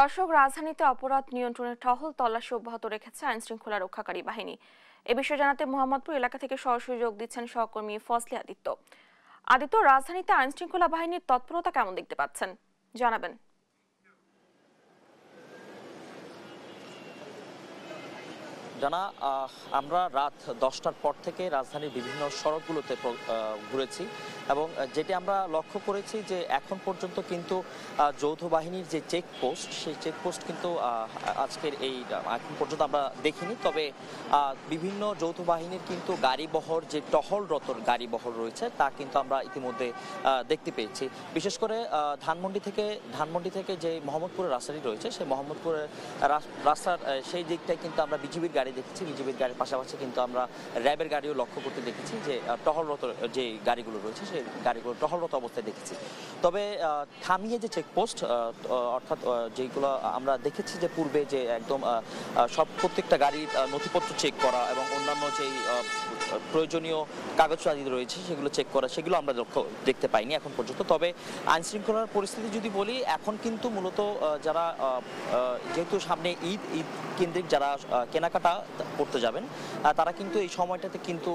দর্শক, রাজধানীতে অপরাধ নিয়ন্ত্রণে টহল তল্লাশি অব্যাহত রেখেছে আইনশৃঙ্খলা রক্ষাকারী বাহিনী। এ বিষয়ে জানাতে মোহাম্মদপুর এলাকা থেকে সরাসরি যোগ দিচ্ছেন সহকর্মী ফজলে আদিত্য। আদিত্য, রাজধানীতে আইনশৃঙ্খলা বাহিনীর তৎপরতা কেমন দেখতে পাচ্ছেন, জানাবেন। জানা, আমরা রাত 10টার পর থেকে রাজধানীর বিভিন্ন সড়কগুলোতে ঘুরেছি এবং যেটি আমরা লক্ষ্য করেছি যে এখন পর্যন্ত কিন্তু যৌথ বাহিনীর যে চেকপোস্ট, সেই চেকপোস্ট কিন্তু আজকের এখন পর্যন্ত আমরা দেখিনি। তবে বিভিন্ন যৌথ বাহিনীর কিন্তু গাড়িবহর যে টহলরত গাড়িবহর রয়েছে তা কিন্তু আমরা ইতিমধ্যে দেখতে পেয়েছি। বিশেষ করে ধানমন্ডি থেকে যে মোহাম্মদপুরের রাস্তাটি রয়েছে, সেই মোহাম্মদপুরের রাস্তার সেই দিকটায় কিন্তু আমরা বিজিবির গাড়ি দেখেছি। বিজিবির গাড়ির পাশাপাশি কিন্তু আমরা র্যাবের গাড়িও লক্ষ্য করতে দেখেছি, যে টহলরত যে গাড়িগুলো রয়েছে সেই গাড়িগুলো টহলরত অবস্থায় দেখেছি। তবে থামিয়ে যে চেকপোস্ট, অর্থাৎ যেগুলো আমরা দেখেছি যে পূর্বে যে একদম প্রত্যেকটা গাড়ির নথিপত্র চেক করা এবং অন্যান্য যেই প্রয়োজনীয় কাগজপাতি রয়েছে সেগুলো চেক করা, সেগুলো আমরা দেখতে পাইনি এখন পর্যন্ত। তবে আইন শৃঙ্খলার পরিস্থিতি যদি বলি, এখন কিন্তু মূলত যারা যেহেতু সামনে ঈদ কেন্দ্রিক যারা কেনাকাটা করতে যাবেন, তারা কিন্তু এই সময়টাতে কিন্তু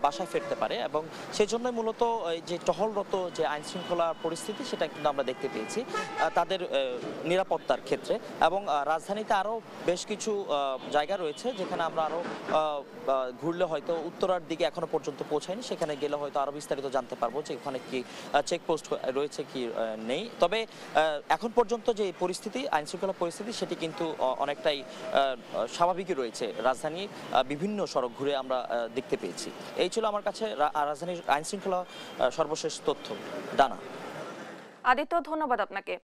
বাসায় ফিরতে পারে এবং সেই জন্য মূলত যে টহলরত যে আইন শৃঙ্খলা পরিস্থিতি সেটা কিন্তু আমরা দেখতে পেয়েছি তাদের নিরাপত্তার ক্ষেত্রে। এবং রাজধানীতে আরও বেশ কিছু জায়গা রয়েছে যেখানে আমরা আরও ঘুরলে হয়তো উত্তরার দিকে এখনো পর্যন্ত পৌঁছায়নি, সেখানে গেলে হয়তো আরও বিস্তারিত জানতে পারবো যে ওখানে কি চেকপোস্ট রয়েছে কি নেই। তবে এখন পর্যন্ত যে পরিস্থিতি, আইন শৃঙ্খলা পরিস্থিতি, সেটি কিন্তু অনেকটাই স্বাভাবিকই রয়েছে। রাজধানীর বিভিন্ন সড়ক ঘুরে আমরা দেখতে পেয়েছি। এই ছিল আমার কাছে রাজধানীর আইন শৃঙ্খলা সর্বশেষ তথ্য। ডানা। আদিত্য, ধন্যবাদ আপনাকে।